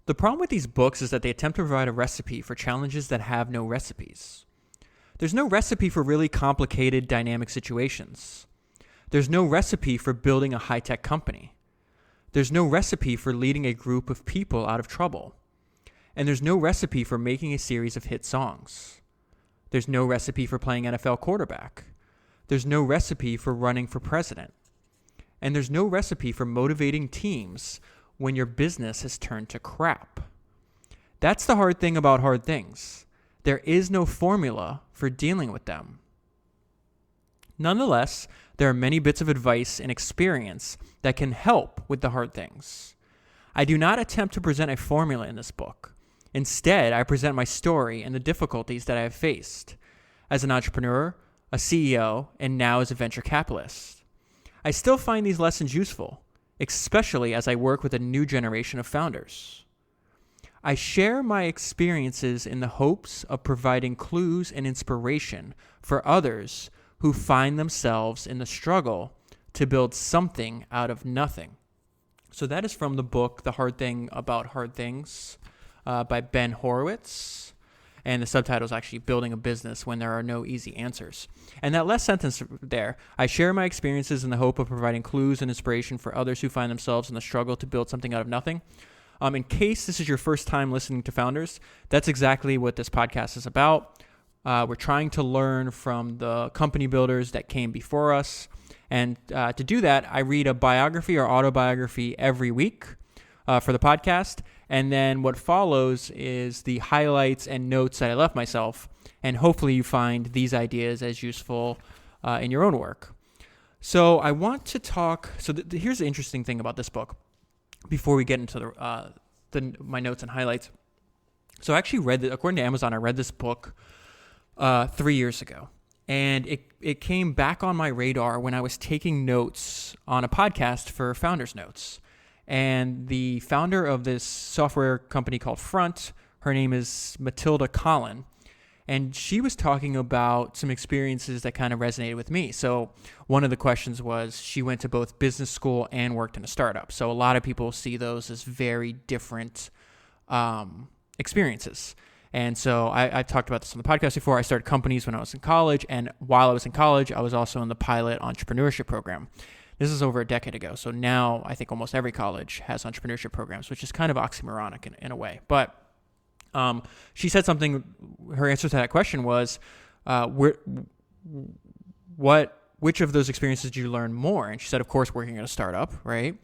The problem with these books is that they attempt to provide a recipe for challenges that have no recipes. There's no recipe for really complicated dynamic situations. There's no recipe for building a high-tech company. There's no recipe for leading a group of people out of trouble. And there's no recipe for making a series of hit songs. There's no recipe for playing NFL quarterback. There's no recipe for running for president. And there's no recipe for motivating teams when your business has turned to crap. That's the hard thing about hard things. There is no formula for dealing with them. Nonetheless, there are many bits of advice and experience that can help with the hard things. I do not attempt to present a formula in this book. Instead, I present my story and the difficulties that I have faced as an entrepreneur, a CEO, and now as a venture capitalist. I still find these lessons useful, especially as I work with a new generation of founders. I share my experiences in the hopes of providing clues and inspiration for others who find themselves in the struggle to build something out of nothing. So that is from the book, The Hard Thing About Hard Things, by Ben Horowitz. And the subtitle is actually Building a Business When There Are No Easy Answers. And that last sentence there, I share my experiences in the hope of providing clues and inspiration for others who find themselves in the struggle to build something out of nothing. In case this is your first time listening to founders, that's exactly what this podcast is about. We're trying to learn from the company builders that came before us. And to do that, I read a biography or autobiography every week for the podcast. And then what follows is the highlights and notes that I left myself. And hopefully you find these ideas as useful in your own work. So I want to talk. So here's the interesting thing about this book before we get into my notes and highlights. So I actually read it, according to Amazon, I read this book 3 years ago. And it came back on my radar when I was taking notes on a podcast for Founders Notes. And the founder of this software company called Front, her name is Matilda Collin. And she was talking about some experiences that kind of resonated with me. So one of the questions was she went to both business school and worked in a startup. So a lot of people see those as very different experiences. And so I've talked about this on the podcast before. I started companies when I was in college. And while I was in college, I was also in the pilot entrepreneurship program. This is over a decade ago. So now I think almost every college has entrepreneurship programs, which is kind of oxymoronic in a way. But she said something, her answer to that question was, which of those experiences did you learn more? And she said, of course, working at a startup, right?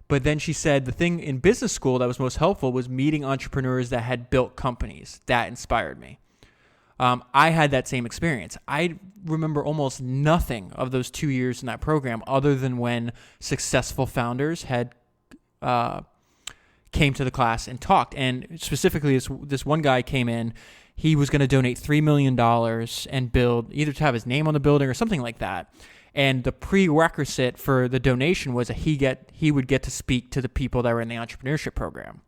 But then she said the thing in business school that was most helpful was meeting entrepreneurs that had built companies. That inspired me. I had that same experience. I remember almost nothing of those 2 years in that program other than when successful founders had came to the class and talked. And specifically, this one guy came in. He was going to donate $3 million and build, either to have his name on the building or something like that. And the prerequisite for the donation was that he would get to speak to the people that were in the entrepreneurship program.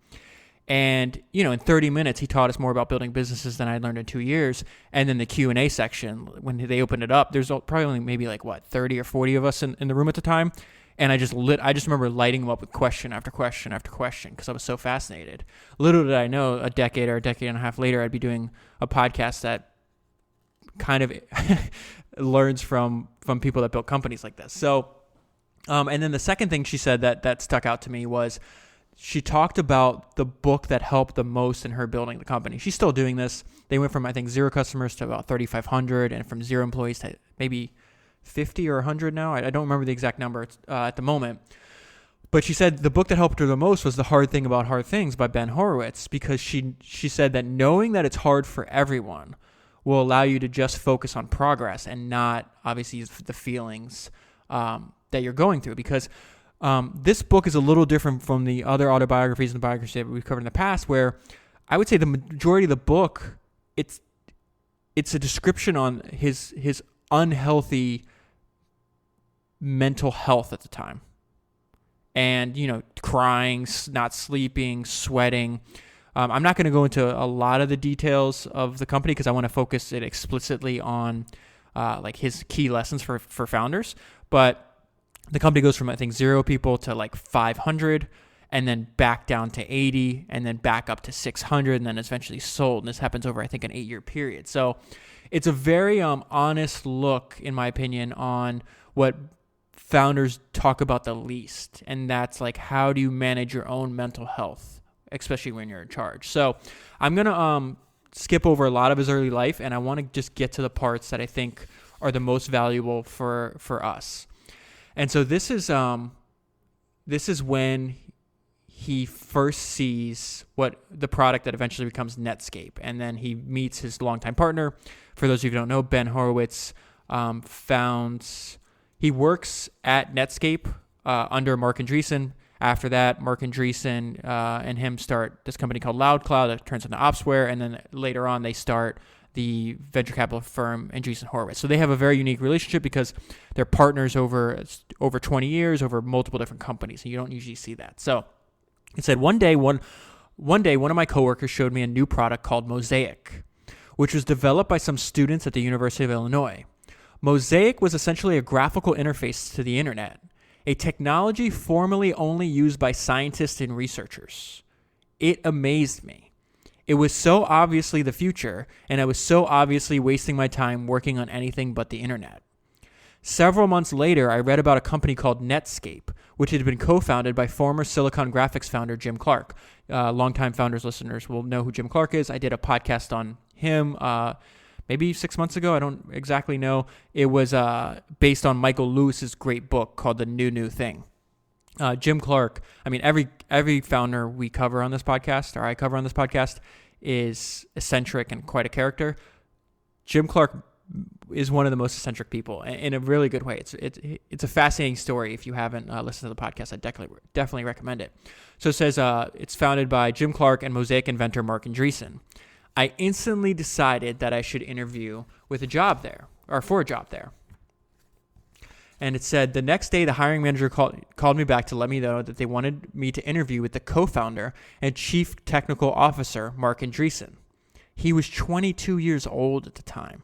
And, in 30 minutes, he taught us more about building businesses than I learned in 2 years. And then the Q&A section, when they opened it up, there's probably only maybe 30 or 40 of us in the room at the time. And I just remember lighting them up with question after question after question because I was so fascinated. Little did I know a decade and a half later, I'd be doing a podcast that kind of learns from people that built companies like this. So, and then the second thing she said that stuck out to me was she talked about the book that helped the most in her building the company. She's still doing this. They went from, I think, 0 customers to about 3,500 and from 0 employees to maybe 50 or 100 now. I don't remember the exact number at the moment. But she said the book that helped her the most was The Hard Thing About Hard Things by Ben Horowitz because she said that knowing that it's hard for everyone will allow you to just focus on progress and not, obviously, the feelings that you're going through. Because this book is a little different from the other autobiographies and biographies that we've covered in the past, where I would say the majority of the book, it's a description on his unhealthy mental health at the time. And, crying, not sleeping, sweating. I'm not going to go into a lot of the details of the company because I want to focus it explicitly on his key lessons for founders. But the company goes from, I think, 0 people to 500. and then back down to 80, and then back up to 600, and then eventually sold. And this happens over, I think, an 8-year period. So it's a very honest look, in my opinion, on what founders talk about the least. And that's like, how do you manage your own mental health, especially when you're in charge? So I'm going to skip over a lot of his early life, and I want to just get to the parts that I think are the most valuable for us. And so this is when he first sees what the product that eventually becomes Netscape, and then he meets his longtime partner. For those of you who don't know, Ben Horowitz he works at Netscape under Marc Andreessen. After that, Marc Andreessen and him start this company called Loudcloud that turns into Opsware, and then later on they start the venture capital firm Andreessen Horowitz. So they have a very unique relationship because they're partners over 20 years, over multiple different companies, and you don't usually see that. So it said one day one of my coworkers showed me a new product called Mosaic, which was developed by some students at the University of Illinois. Mosaic was essentially a graphical interface to the internet, a technology formerly only used by scientists and researchers. It amazed me. It was so obviously the future, and I was so obviously wasting my time working on anything but the internet. Several months later, I read about a company called Netscape, which had been co-founded by former Silicon Graphics founder Jim Clark. Longtime Founders listeners will know who Jim Clark is. I did a podcast on him maybe 6 months ago. I don't exactly know. It was based on Michael Lewis's great book called The New Thing. Jim Clark, I mean, every founder we cover on this podcast, or I cover on this podcast, is eccentric and quite a character. Jim Clark is one of the most eccentric people in a really good way. It's a fascinating story. If you haven't listened to the podcast, I definitely recommend it. So it says it's founded by Jim Clark and Mosaic inventor Marc Andreessen. I instantly decided that I should interview for a job there. And it said, the next day, the hiring manager called me back to let me know that they wanted me to interview with the co-founder and chief technical officer, Marc Andreessen. He was 22 years old at the time.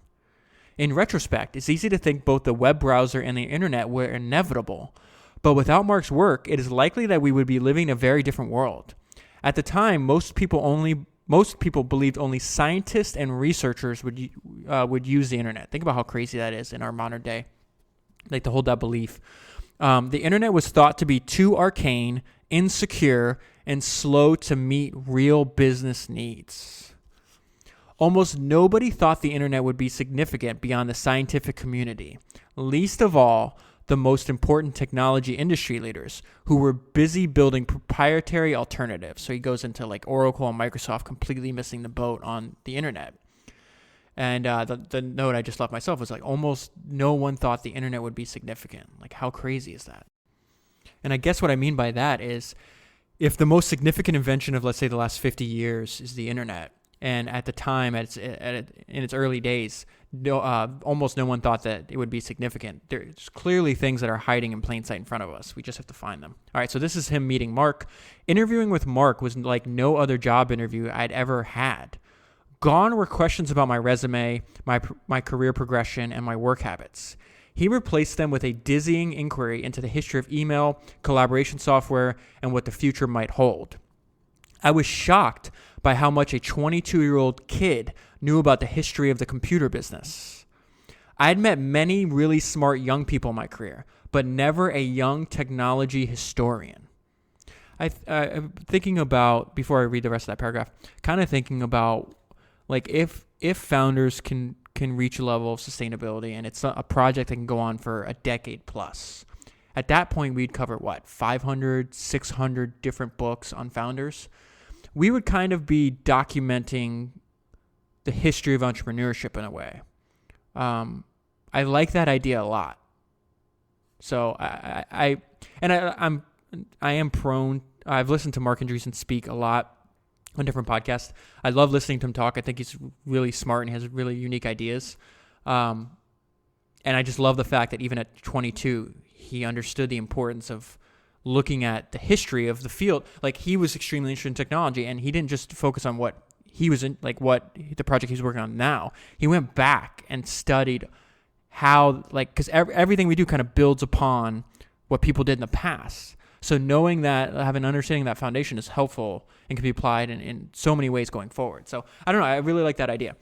In retrospect, it's easy to think both the web browser and the internet were inevitable. But without Marc's work, it is likely that we would be living in a very different world. At the time, most people believed only scientists and researchers would use the internet. Think about how crazy that is in our modern day. Like, to hold that belief. The internet was thought to be too arcane, insecure, and slow to meet real business needs. Almost nobody thought the internet would be significant beyond the scientific community, least of all the most important technology industry leaders who were busy building proprietary alternatives. So he goes into like Oracle and Microsoft completely missing the boat on the internet. And the note I just left myself was like, almost no one thought the internet would be significant. Like, how crazy is that? And I guess what I mean by that is, if the most significant invention of, let's say, the last 50 years is the internet, and at the time, in its early days, almost no one thought that it would be significant. There's clearly things that are hiding in plain sight in front of us. We just have to find them. All right, so this is him meeting Marc. Interviewing with Marc was like no other job interview I'd ever had. Gone were questions about my resume, my career progression, and my work habits. He replaced them with a dizzying inquiry into the history of email, collaboration software, and what the future might hold. I was shocked by how much a 22-year-old kid knew about the history of the computer business. I had met many really smart young people in my career, but never a young technology historian. I'm thinking about, before I read the rest of that paragraph, kind of thinking about, like, if founders can reach a level of sustainability and it's a project that can go on for a decade plus, at that point we'd cover 500, 600 different books on founders. We would kind of be documenting the history of entrepreneurship in a way. I like that idea a lot. So I am prone. I've listened to Marc Andreessen speak a lot on different podcasts. I love listening to him talk. I think he's really smart and has really unique ideas. And I just love the fact that even at 22, he understood the importance of looking at the history of the field. Like, he was extremely interested in technology, and he didn't just focus on what he was in, like what the project he's working on now. He went back and studied how, like, because everything we do kind of builds upon what people did in the past. So knowing that, having an understanding of that foundation is helpful and can be applied in so many ways going forward. So I don't know. I really like that idea.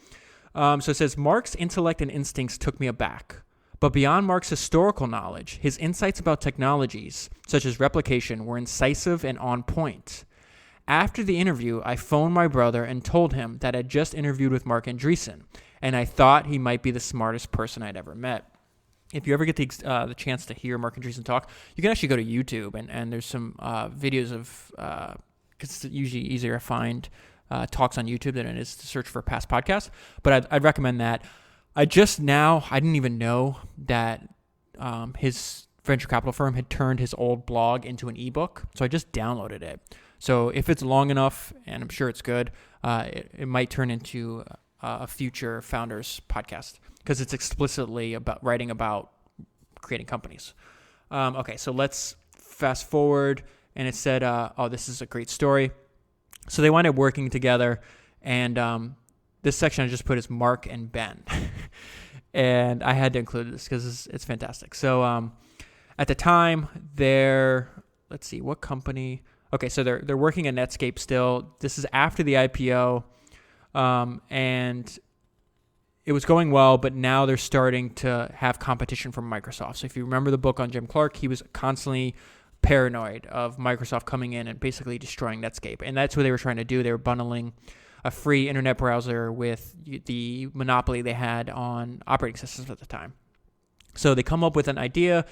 So it says, Marc's intellect and instincts took me aback. But beyond Marc's historical knowledge, his insights about technologies, such as replication, were incisive and on point. After the interview, I phoned my brother and told him that I'd just interviewed with Marc Andreessen, and I thought he might be the smartest person I'd ever met. If you ever get the chance to hear Marc Andreessen talk, you can actually go to YouTube, and there's some videos of, because it's usually easier to find talks on YouTube than it is to search for past podcasts, but I'd recommend that. I didn't even know that his venture capital firm had turned his old blog into an ebook, so I just downloaded it. So if it's long enough, and I'm sure it's good, it might turn into a future founders podcast because it's explicitly about writing about creating companies. Okay, so let's fast forward, and it said, this is a great story. So they wind up working together, and this section I just put is Marc and Ben. And I had to include this because it's fantastic. So at the time, let's see, what company? Okay, so they're working at Netscape still. This is after the IPO, and it was going well, but now they're starting to have competition from Microsoft. So if you remember the book on Jim Clark, he was constantly paranoid of Microsoft coming in and basically destroying Netscape. And that's what they were trying to do. They were bundling a free internet browser with the monopoly they had on operating systems at the time. So they come up with an idea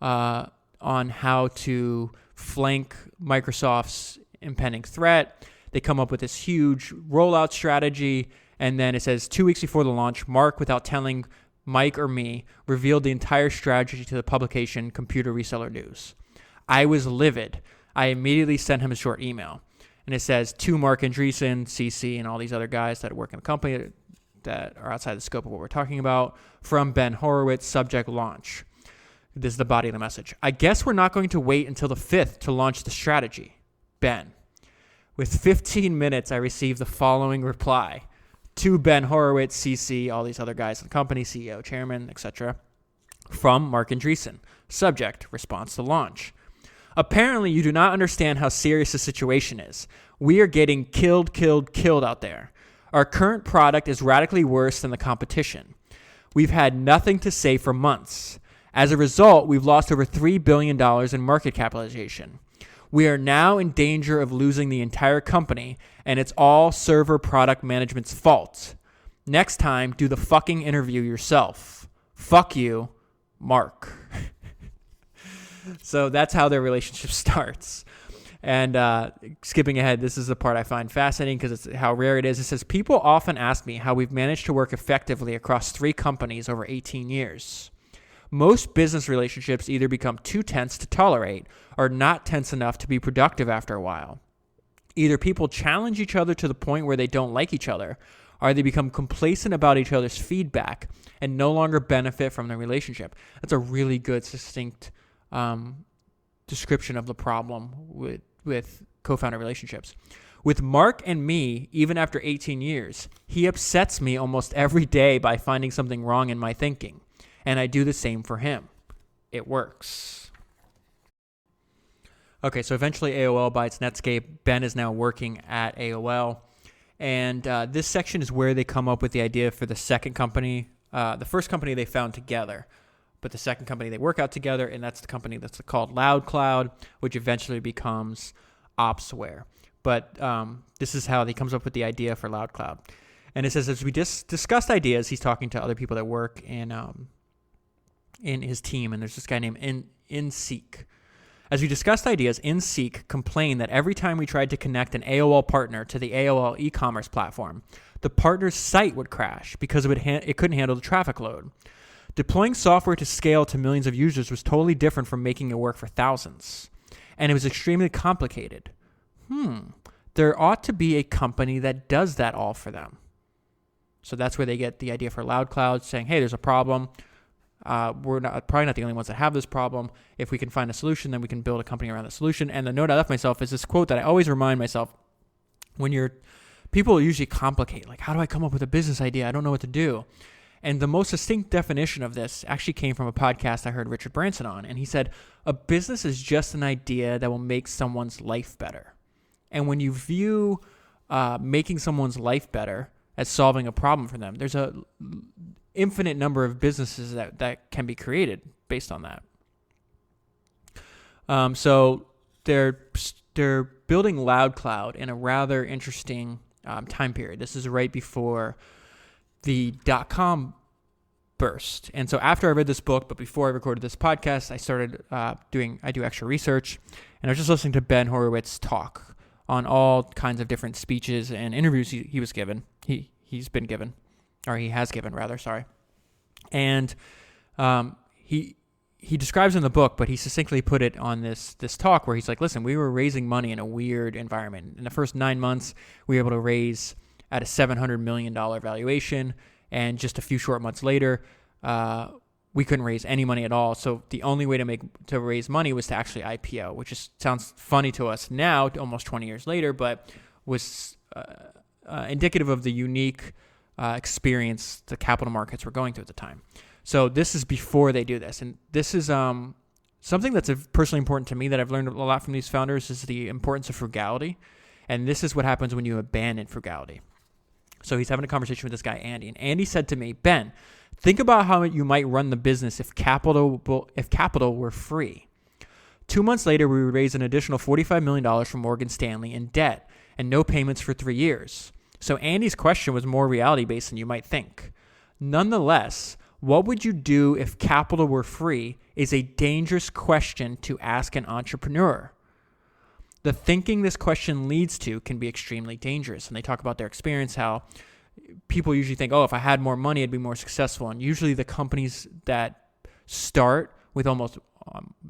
on how to flank Microsoft's impending threat. They come up with this huge rollout strategy, and then it says 2 weeks before the launch, Marc, without telling Mike or me, revealed the entire strategy to the publication Computer Reseller News. I was livid. I immediately sent him a short email. And it says, to Marc Andreessen, CC, and all these other guys that work in the company that are outside the scope of what we're talking about, from Ben Horowitz, subject launch. This is the body of the message. I guess we're not going to wait until the 5th to launch the strategy. Ben. With 15 minutes, I received the following reply. To Ben Horowitz, CC, all these other guys in the company, CEO, chairman, etc. From Marc Andreessen. Subject, response to launch. Apparently, you do not understand how serious the situation is. We are getting killed out there. Our current product is radically worse than the competition. We've had nothing to say for months. As a result, we've lost over $3 billion in market capitalization. We are now in danger of losing the entire company, and it's all server product management's fault. Next time, do the fucking interview yourself. Fuck you, Marc. So that's how their relationship starts. And skipping ahead, this is the part I find fascinating because it's how rare it is. It says, people often ask me how we've managed to work effectively across 3 companies over 18 years. Most business relationships either become too tense to tolerate or not tense enough to be productive after a while. Either people challenge each other to the point where they don't like each other, or they become complacent about each other's feedback and no longer benefit from the relationship. That's a really good, succinct description of the problem with co-founder relationships. With Marc and me, even after 18 years, he upsets me almost every day by finding something wrong in my thinking, and I do the same for him. It works. Okay, so eventually AOL buys Netscape. Ben is now working at AOL, and this section is where they come up with the idea for the second company, the first company they found together. But the second company they work out together, and that's the company that's called Loudcloud, which eventually becomes Opsware. But this is how he comes up with the idea for Loudcloud. And it says, as we discussed ideas, he's talking to other people that work in his team, and there's this guy named InSeek. As we discussed ideas, InSeek complained that every time we tried to connect an AOL partner to the AOL e-commerce platform, the partner's site would crash because it couldn't handle the traffic load. Deploying software to scale to millions of users was totally different from making it work for thousands. And it was extremely complicated. There ought to be a company that does that all for them. So that's where they get the idea for Loudcloud, saying, hey, there's a problem. We're probably not the only ones that have this problem. If we can find a solution, then we can build a company around the solution. And the note I left myself is this quote that I always remind myself when people usually complicate, like, how do I come up with a business idea? I don't know what to do. And the most succinct definition of this actually came from a podcast I heard Richard Branson on. And he said, a business is just an idea that will make someone's life better. And when you view making someone's life better as solving a problem for them, there's a infinite number of businesses that can be created based on that. So they're building Loudcloud in a rather interesting time period. This is right before the .com burst. And so after I read this book, but before I recorded this podcast, I started I do extra research, and I was just listening to Ben Horowitz talk on all kinds of different speeches and interviews he was given. He has given, sorry. And he describes in the book, but he succinctly put it on this talk where he's like, listen, we were raising money in a weird environment. In the first 9 months, we were able to raise at a $700 million valuation. And just a few short months later, we couldn't raise any money at all. So the only way to raise money was to actually IPO, which sounds funny to us now, almost 20 years later, but was indicative of the unique experience the capital markets were going through at the time. So this is before they do this. And this is something that's personally important to me that I've learned a lot from these founders is the importance of frugality. And this is what happens when you abandon frugality. So he's having a conversation with this guy, Andy. And Andy said to me, Ben, think about how you might run the business if capital were free. 2 months later, we would raise an additional $45 million from Morgan Stanley in debt and no payments for 3 years. So Andy's question was more reality-based than you might think. Nonetheless, what would you do if capital were free is a dangerous question to ask an entrepreneur. The thinking this question leads to can be extremely dangerous. And they talk about their experience, how people usually think, if I had more money, I'd be more successful. And usually the companies that start with almost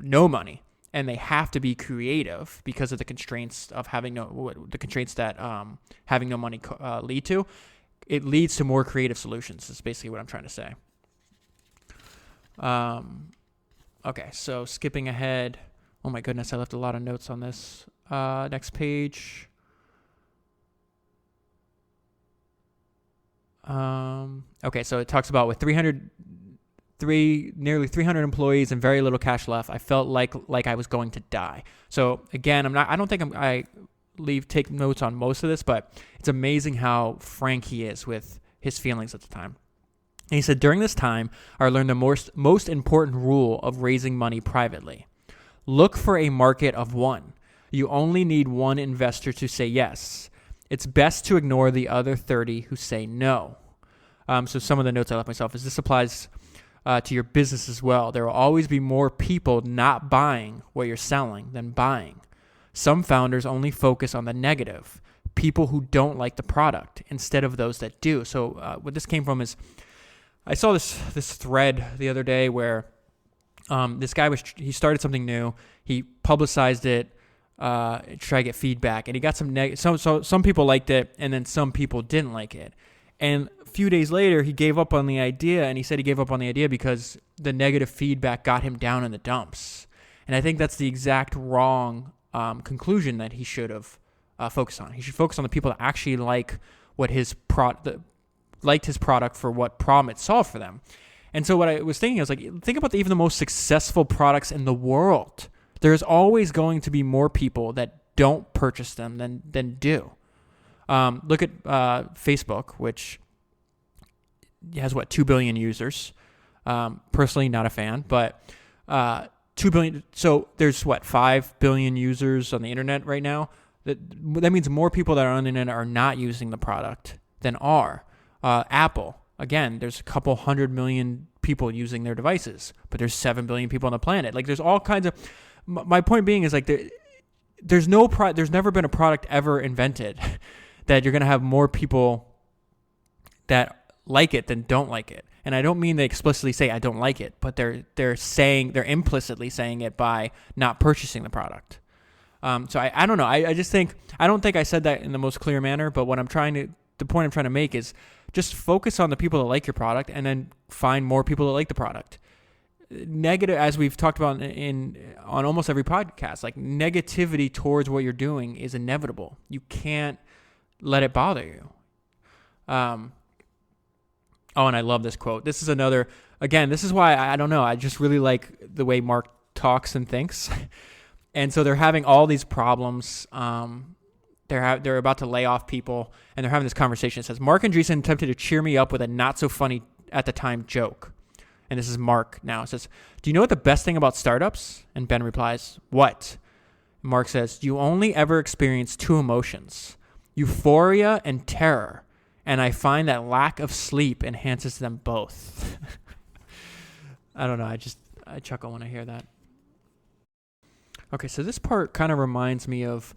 no money, and they have to be creative because of the constraints of having having no money lead to. It leads to more creative solutions. That's basically what I'm trying to say. Okay, so skipping ahead. Oh my goodness, I left a lot of notes on this. Next page. Okay, so it talks about with nearly 300 employees and very little cash left, I felt like I was going to die. So again, I don't think take notes on most of this, but it's amazing how frank he is with his feelings at the time. And he said, during this time, I learned the most important rule of raising money privately. Look for a market of one. You only need one investor to say yes. It's best to ignore the other 30 who say no. So some of the notes I left myself is this applies to your business as well. There will always be more people not buying what you're selling than buying. Some founders only focus on the negative, people who don't like the product, instead of those that do. So what this came from is I saw this thread the other day where this guy he started something new. He publicized it, try to get feedback, and he got some people liked it, and then some people didn't like it. And a few days later, he gave up on the idea, and he said he gave up on the idea because the negative feedback got him down in the dumps. And I think that's the exact wrong conclusion that he should have focused on. He should focus on the people that actually like what liked his product for what problem it solved for them. And so what I was thinking, I was like, think about even the most successful products in the world. There's always going to be more people that don't purchase them than do. Look at Facebook, which has 2 billion users. Personally, not a fan, but 2 billion. So there's 5 billion users on the internet right now. That means more people that are on the internet are not using the product than are. Apple, again, there's a couple 100 million people using their devices, but there's 7 billion people on the planet. Like there's all kinds of. My point being is there's never been a product ever invented that you're going to have more people that like it than don't like it. And I don't mean they explicitly say I don't like it, but they're implicitly saying it by not purchasing the product. So I don't know. I don't think I said that in the most clear manner, but the point I'm trying to make is just focus on the people that like your product and then find more people that like the product. Negative, as we've talked about on almost every podcast, like negativity towards what you're doing is inevitable. You can't let it bother you. Oh, and I love this quote. This is another, again, this is why I don't know. I just really like the way Mark talks and thinks. And so they're having all these problems. They're about to lay off people, and they're having this conversation. It says, Marc Andreessen attempted to cheer me up with a not-so-funny at the time joke. And this is Mark now. It says, do you know what the best thing about startups? And Ben replies, what? Mark says, you only ever experience two emotions, euphoria and terror. And I find that lack of sleep enhances them both. I don't know. I chuckle when I hear that. Okay, so this part kind of reminds me of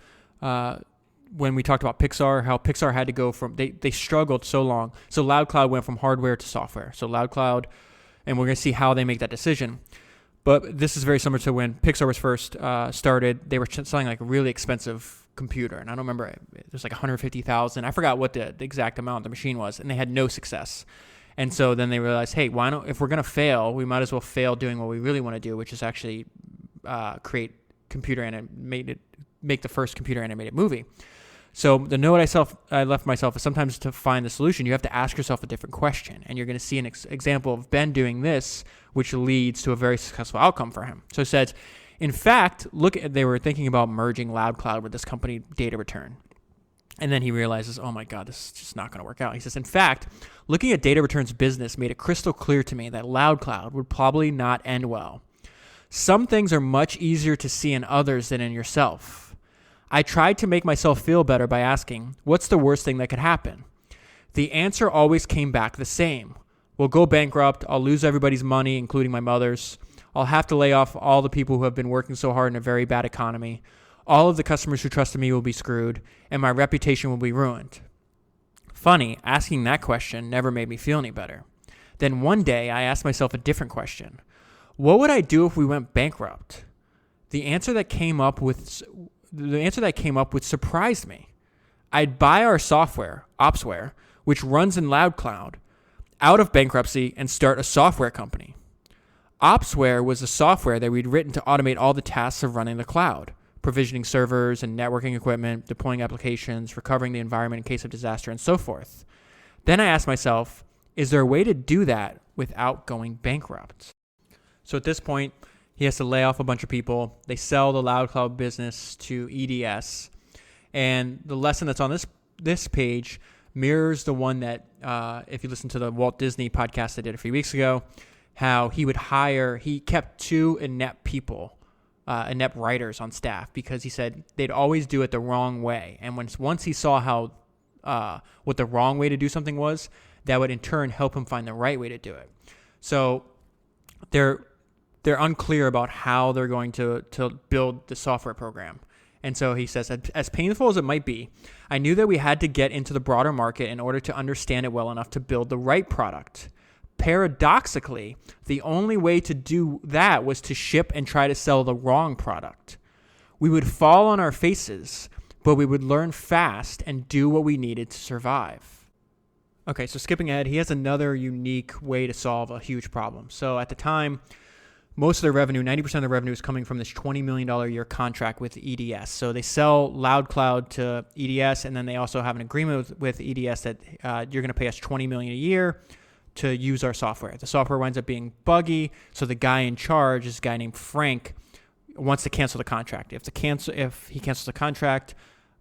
when we talked about Pixar, how Pixar had to go from, they struggled so long. So Loudcloud went from hardware to software. So Loudcloud, and we're going to see how they make that decision. But this is very similar to when Pixar was first started. They were selling like a really expensive computer. And I don't remember, it was like $150,000. I forgot what the exact amount the machine was. And they had no success. And so then they realized, hey, why not, if we're going to fail, we might as well fail doing what we really want to do, which is actually create make the first computer animated movie. So the note I left myself is sometimes to find the solution, you have to ask yourself a different question. And you're going to see an example of Ben doing this, which leads to a very successful outcome for him. So it says, in fact, they were thinking about merging Loudcloud with this company Data Return. And then he realizes, oh my God, this is just not going to work out. He says, in fact, looking at Data Return's business made it crystal clear to me that Loudcloud would probably not end well. Some things are much easier to see in others than in yourself. I tried to make myself feel better by asking, what's the worst thing that could happen? The answer always came back the same. We'll go bankrupt. I'll lose everybody's money, including my mother's. I'll have to lay off all the people who have been working so hard in a very bad economy. All of the customers who trusted me will be screwed, and my reputation will be ruined. Funny, asking that question never made me feel any better. Then one day, I asked myself a different question. What would I do if we went bankrupt? The answer that came up with surprised me. I'd buy our software, Opsware, which runs in Loudcloud, out of bankruptcy and start a software company. Opsware was the software that we'd written to automate all the tasks of running the cloud, provisioning servers and networking equipment, deploying applications, recovering the environment in case of disaster, and so forth. Then I asked myself, is there a way to do that without going bankrupt? So at this point, he has to lay off a bunch of people. They sell the Loudcloud business to EDS. And the lesson that's on this page mirrors the one that, if you listen to the Walt Disney podcast I did a few weeks ago, how he kept two inept people, inept writers on staff, because he said they'd always do it the wrong way. And once he saw how what the wrong way to do something was, that would in turn help him find the right way to do it. So they're unclear about how they're going to build the software program. And so he says, as painful as it might be, I knew that we had to get into the broader market in order to understand it well enough to build the right product. Paradoxically, the only way to do that was to ship and try to sell the wrong product. We would fall on our faces, but we would learn fast and do what we needed to survive. Okay, so skipping ahead, he has another unique way to solve a huge problem. So at the time, most of their revenue, 90% of the revenue is coming from this $20 million a year contract with EDS. So they sell Loudcloud to EDS, and then they also have an agreement with EDS that you're going to pay us $20 million a year to use our software. The software winds up being buggy, so the guy in charge, this guy named Frank, wants to cancel the contract. If he cancels the contract,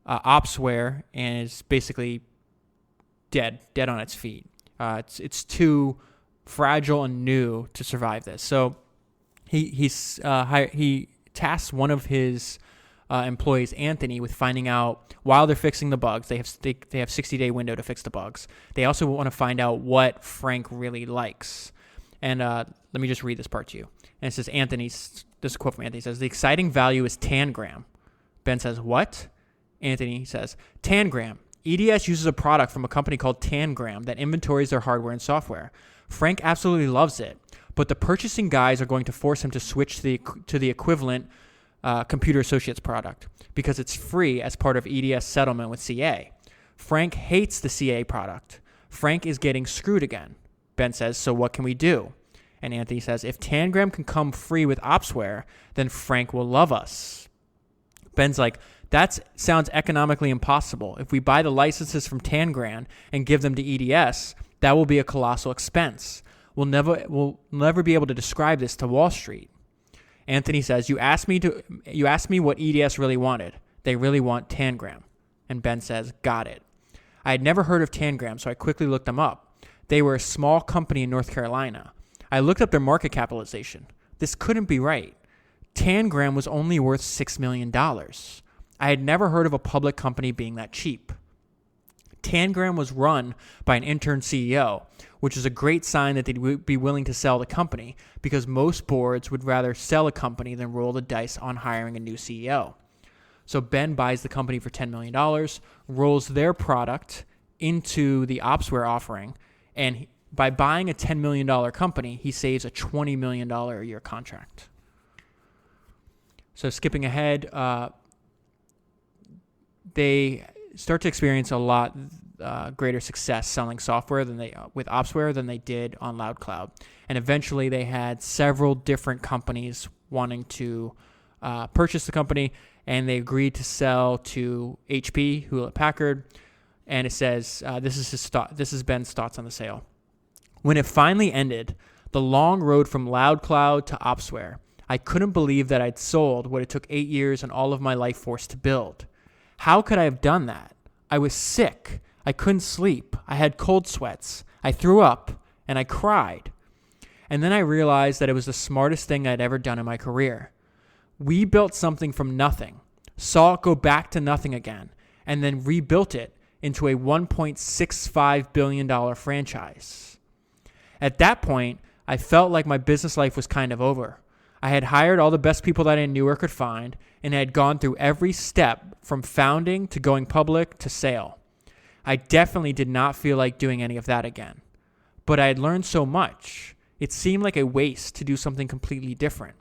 Opsware is basically dead on its feet. It's too fragile and new to survive this. So he tasks one of his employees, Anthony, with finding out while they're fixing the bugs. They have 60-day window to fix the bugs. They also want to find out what Frank really likes. And let me just read this part to you. And it says, this is a quote from Anthony. It says, the exciting value is Tangram. Ben says, what? Anthony says, Tangram. EDS uses a product from a company called Tangram that inventories their hardware and software. Frank absolutely loves it, but the purchasing guys are going to force him to switch to the equivalent Computer Associates product because it's free as part of EDS settlement with CA. Frank hates the CA product. Frank is getting screwed again. Ben says, so what can we do? And Anthony says, if Tangram can come free with Opsware, then Frank will love us. Ben's like, that sounds economically impossible. If we buy the licenses from Tangram and give them to EDS, That will be a colossal expense. We'll never be able to describe this to Wall Street. Anthony says, you asked me what EDS really wanted. They really want Tangram. And Ben says, got it. I had never heard of Tangram, so I quickly looked them up. They were a small company in North Carolina. I looked up their market capitalization. This couldn't be right. Tangram was only worth $6 million. I had never heard of a public company being that cheap. Tangram was run by an intern CEO, which is a great sign that they'd be willing to sell the company, because most boards would rather sell a company than roll the dice on hiring a new CEO. So Ben buys the company for $10 million, rolls their product into the Opsware offering, and by buying a $10 million company, he saves a $20 million a year contract. So skipping ahead, they start to experience a lot greater success selling software with Opsware than they did on Loudcloud. And eventually they had several different companies wanting to purchase the company, and they agreed to sell to HP, Hewlett-Packard. And it says, this is Ben's thoughts on the sale. When it finally ended, the long road from Loudcloud to Opsware, I couldn't believe that I'd sold what it took 8 years and all of my life force to build. How could I have done that? I was sick. I couldn't sleep. I had cold sweats. I threw up, and I cried. And then I realized that it was the smartest thing I'd ever done in my career. We built something from nothing, saw it go back to nothing again, and then rebuilt it into a $1.65 billion franchise. At that point, I felt like my business life was kind of over. I had hired all the best people that I knew or could find, and had gone through every step from founding to going public to sale. I definitely did not feel like doing any of that again. But I had learned so much. It seemed like a waste to do something completely different.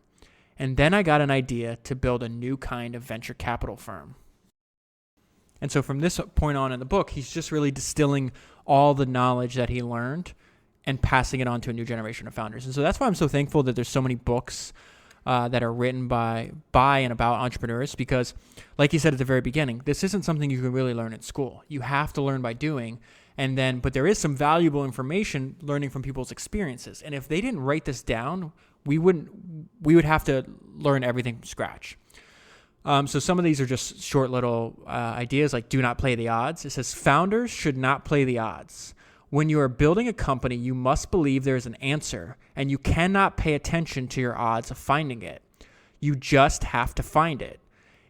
And then I got an idea to build a new kind of venture capital firm. And so from this point on in the book, he's just really distilling all the knowledge that he learned and passing it on to a new generation of founders. And so that's why I'm so thankful that there's so many books that are written by and about entrepreneurs, because like you said at the very beginning, this isn't something you can really learn at school. You have to learn by doing. But there is some valuable information learning from people's experiences. And if they didn't write this down, we would have to learn everything from scratch. So some of these are just short little ideas, like do not play the odds. It says founders should not play the odds. When you are building a company, you must believe there is an answer, and you cannot pay attention to your odds of finding it. You just have to find it.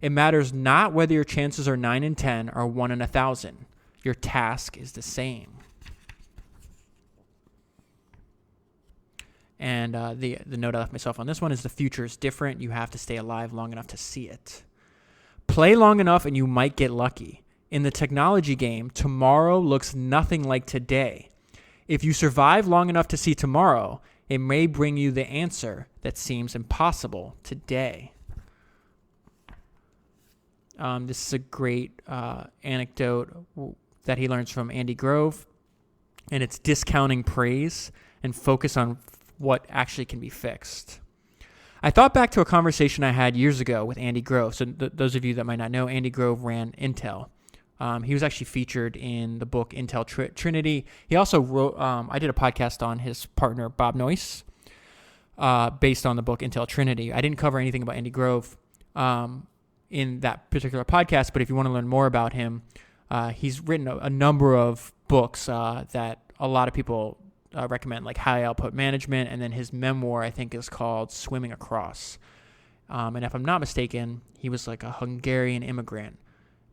It matters not whether your chances are 9 in 10 or 1 in 1,000. Your task is the same. And the note I left myself on this one is the future is different. You have to stay alive long enough to see it. Play long enough and you might get lucky. In the technology game, tomorrow looks nothing like today. If you survive long enough to see tomorrow, it may bring you the answer that seems impossible today. This is a great anecdote that he learns from Andy Grove, and it's discounting praise and focus on what actually can be fixed. I thought back to a conversation I had years ago with Andy Grove. So those of you that might not know, Andy Grove ran Intel. He was actually featured in the book Intel Trinity. He also wrote, I did a podcast on his partner, Bob Noyce, based on the book Intel Trinity. I didn't cover anything about Andy Grove in that particular podcast, but if you want to learn more about him, he's written a number of books that a lot of people recommend, like High Output Management, and then his memoir, I think, is called Swimming Across. And if I'm not mistaken, he was like a Hungarian immigrant.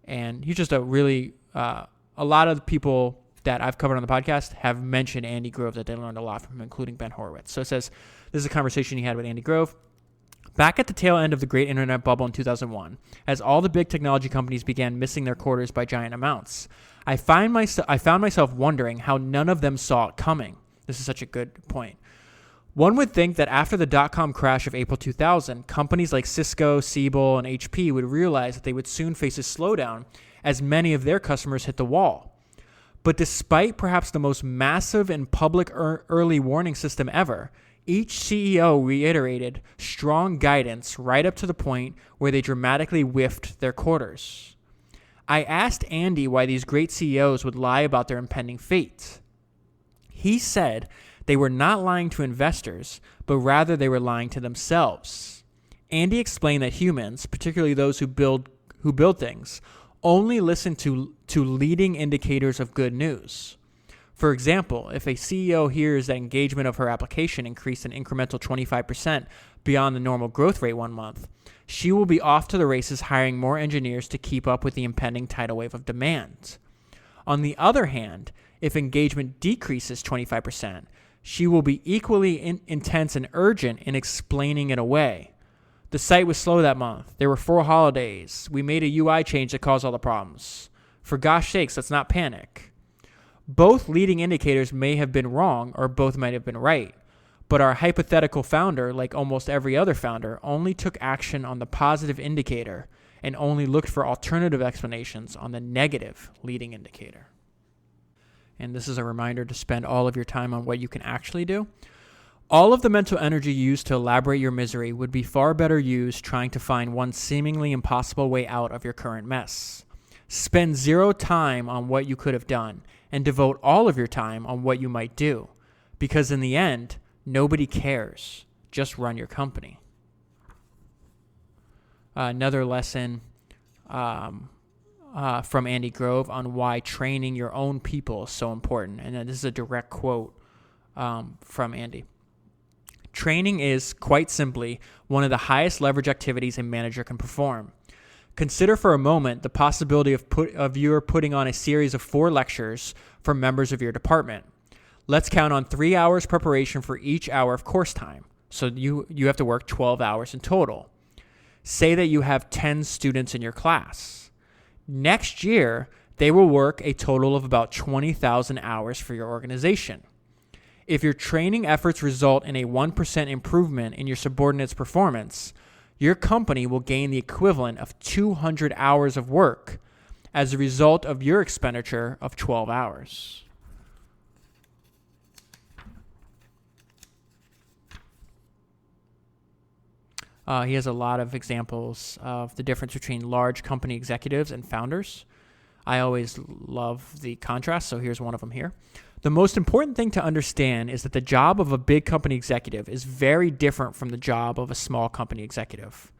And he's just a really, a lot of the people that I've covered on the podcast have mentioned Andy Grove, that they learned a lot from him, including Ben Horowitz. So it says, this is a conversation he had with Andy Grove. Back at the tail end of the great internet bubble in 2001, as all the big technology companies began missing their quarters by giant amounts, I found myself wondering how none of them saw it coming. This is such a good point. One would think that after the dot-com crash of April 2000, companies like Cisco, Siebel, and HP would realize that they would soon face a slowdown as many of their customers hit the wall. But despite perhaps the most massive and public early warning system ever, each CEO reiterated strong guidance right up to the point where they dramatically whiffed their quarters. I asked Andy why these great CEOs would lie about their impending fate. He said they were not lying to investors, but rather they were lying to themselves. Andy explained that humans, particularly those who build things, only listen to leading indicators of good news. For example, if a CEO hears that engagement of her application increased an incremental 25% beyond the normal growth rate 1 month, she will be off to the races hiring more engineers to keep up with the impending tidal wave of demand. On the other hand, if engagement decreases 25%, she will be equally intense and urgent in explaining it away. The site was slow that month. There were 4 holidays. We made a UI change that caused all the problems. For gosh sakes, let's not panic. Both leading indicators may have been wrong, or both might have been right. But our hypothetical founder, like almost every other founder, only took action on the positive indicator and only looked for alternative explanations on the negative leading indicator. And this is a reminder to spend all of your time on what you can actually do. All of the mental energy used to elaborate your misery would be far better used trying to find one seemingly impossible way out of your current mess. Spend 0 time on what you could have done and devote all of your time on what you might do. Because in the end, nobody cares. Just run your company. Another lesson from Andy Grove on why training your own people is so important. And this is a direct quote from Andy. Training is, quite simply, one of the highest leverage activities a manager can perform. Consider for a moment the possibility of you putting on a series of 4 lectures for members of your department. Let's count on 3 hours preparation for each hour of course time. So you have to work 12 hours in total. Say that you have 10 students in your class. Next year, they will work a total of about 20,000 hours for your organization. If your training efforts result in a 1% improvement in your subordinates' performance, your company will gain the equivalent of 200 hours of work as a result of your expenditure of 12 hours. He has a lot of examples of the difference between large company executives and founders. I always love the contrast, so here's one of them here. The most important thing to understand is that the job of a big company executive is very different from the job of a small company executive.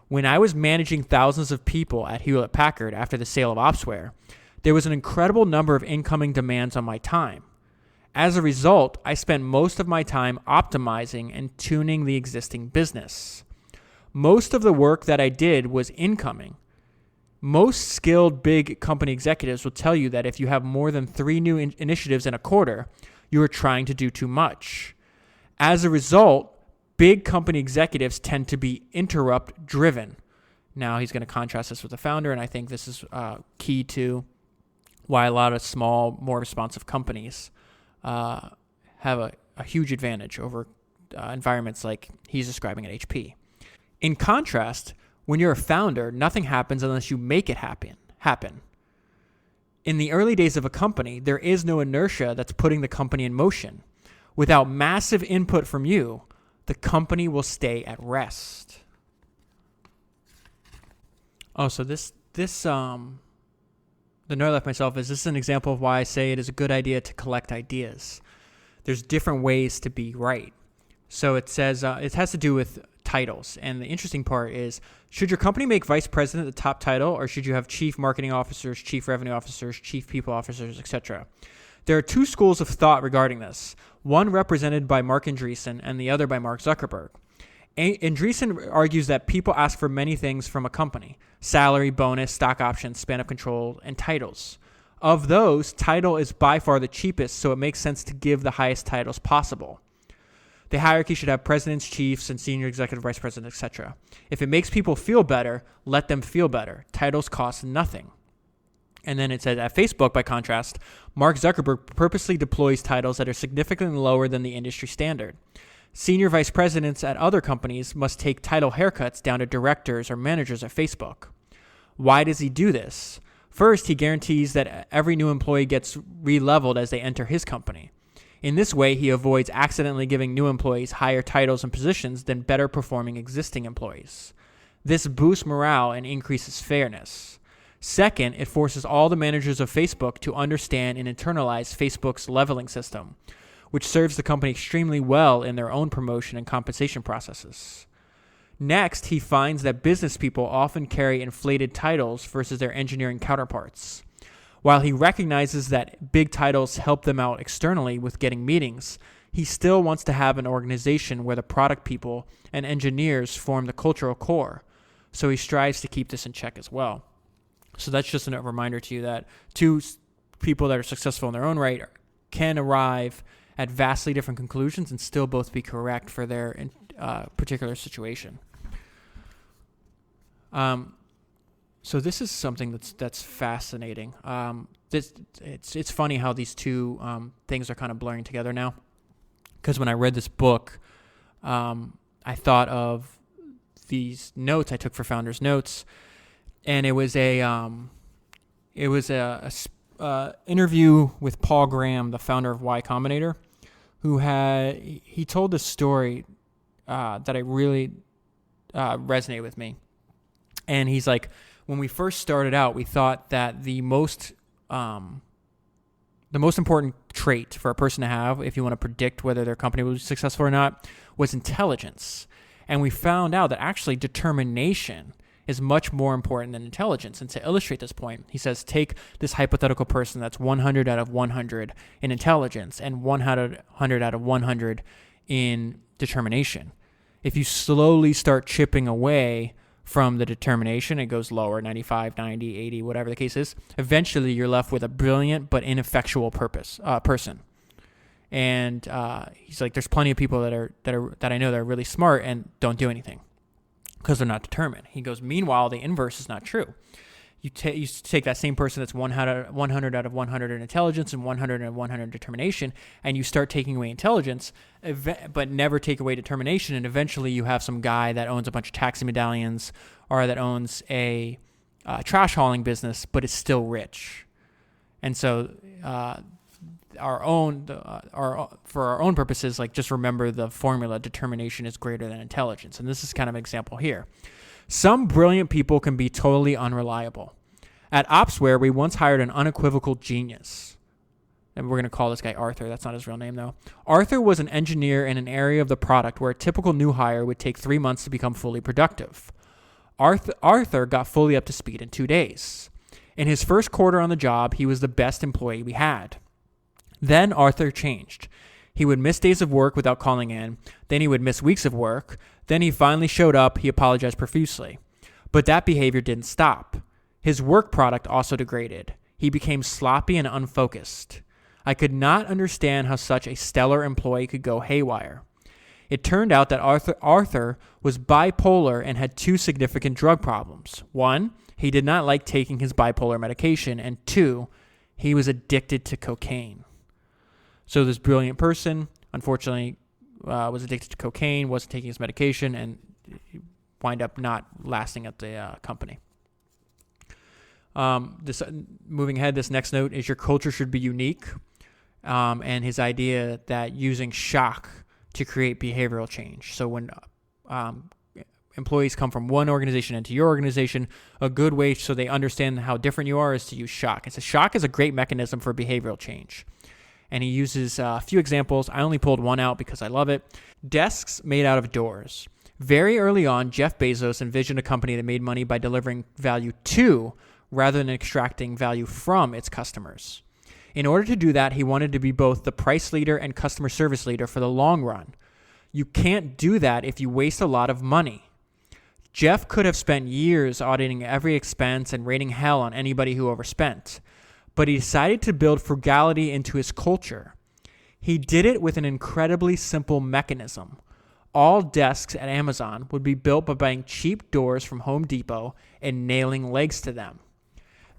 When I was managing thousands of people at Hewlett-Packard after the sale of Opsware, there was an incredible number of incoming demands on my time. As a result, I spent most of my time optimizing and tuning the existing business. Most of the work that I did was incoming. Most skilled big company executives will tell you that if you have more than 3 new initiatives in a quarter, you are trying to do too much. As a result, big company executives tend to be interrupt-driven. Now, he's going to contrast this with the founder, and I think this is key to why a lot of small, more responsive companies have a huge advantage over environments like he's describing at HP. In contrast, when you're a founder, nothing happens unless you make it happen. In the early days of a company, there is no inertia that's putting the company in motion. Without massive input from you, the company will stay at rest. Oh, so the note I left myself is this is an example of why I say it is a good idea to collect ideas. There's different ways to be right. So it says it has to do with titles. And the interesting part is, should your company make vice president the top title, or should you have chief marketing officers, chief revenue officers, chief people officers, etc.? There are 2 schools of thought regarding this, one represented by Marc Andreessen and the other by Mark Zuckerberg. Andreessen argues that people ask for many things from a company: salary, bonus, stock options, span of control, and titles. Of those, title is by far the cheapest, so it makes sense to give the highest titles possible. The hierarchy should have presidents, chiefs, and senior executive vice presidents, etc. If it makes people feel better, let them feel better. Titles cost nothing. And then it says, at Facebook, by contrast, Mark Zuckerberg purposely deploys titles that are significantly lower than the industry standard. Senior vice presidents at other companies must take title haircuts down to directors or managers at Facebook. Why does he do this? First, he guarantees that every new employee gets re-leveled as they enter his company. In this way, he avoids accidentally giving new employees higher titles and positions than better performing existing employees. This boosts morale and increases fairness. Second, it forces all the managers of Facebook to understand and internalize Facebook's leveling system. which serves the company extremely well in their own promotion and compensation processes. Next, he finds that business people often carry inflated titles versus their engineering counterparts. While he recognizes that big titles help them out externally with getting meetings, he still wants to have an organization where the product people and engineers form the cultural core. So he strives to keep this in check as well. So that's just a reminder to you that two people that are successful in their own right can arrive at vastly different conclusions and still both be correct for their particular situation. So this is something that's fascinating. It's funny how these two things are kind of blurring together now. Because when I read this book, I thought of these notes I took for Founders Notes, and it was a interview with Paul Graham, the founder of Y Combinator, he told this story that I really resonated with me. And he's like, when we first started out, we thought that the most important trait for a person to have, if you want to predict whether their company will be successful or not, was intelligence. And we found out that actually determination is much more important than intelligence. And to illustrate this point, he says, take this hypothetical person that's 100 out of 100 in intelligence and 100 out of 100 in determination. If you slowly start chipping away from the determination, it goes lower, 95, 90, 80, whatever the case is. Eventually, you're left with a brilliant but ineffectual person. And he's like, there's plenty of people that I know that are really smart and don't do anything because they're not determined. He goes, meanwhile, the inverse is not true. You take that same person that's 100 out of 100 in intelligence and 100 out of 100 in determination, and you start taking away intelligence, but never take away determination, and eventually you have some guy that owns a bunch of taxi medallions or that owns a trash hauling business, but is still rich. And so for our own purposes, like just remember the formula: determination is greater than intelligence. And this is kind of an example here. Some brilliant people can be totally unreliable. At Opsware, we once hired an unequivocal genius. And we're going to call this guy Arthur. That's not his real name, though. Arthur was an engineer in an area of the product where a typical new hire would take 3 months to become fully productive. Arthur got fully up to speed in 2 days. In his first quarter on the job, he was the best employee we had. Then Arthur changed. He would miss days of work without calling in. Then he would miss weeks of work. Then he finally showed up. He apologized profusely. But that behavior didn't stop. His work product also degraded. He became sloppy and unfocused. I could not understand how such a stellar employee could go haywire. It turned out that Arthur was bipolar and had 2 significant drug problems. 1, he did not like taking his bipolar medication. And 2, he was addicted to cocaine. So this brilliant person, unfortunately, was addicted to cocaine, wasn't taking his medication, and wind up not lasting at the company. Moving ahead, this next note is your culture should be unique, and his idea that using shock to create behavioral change. So when employees come from one organization into your organization, a good way so they understand how different you are is to use shock. And so shock is a great mechanism for behavioral change. And he uses a few examples. I only pulled one out because I love it. Desks made out of doors. Very early on, Jeff Bezos envisioned a company that made money by delivering value to rather than extracting value from its customers. In order to do that, he wanted to be both the price leader and customer service leader for the long run. You can't do that if you waste a lot of money. Jeff could have spent years auditing every expense and rating hell on anybody who overspent. But he decided to build frugality into his culture. He did it with an incredibly simple mechanism. All desks at Amazon would be built by buying cheap doors from Home Depot and nailing legs to them.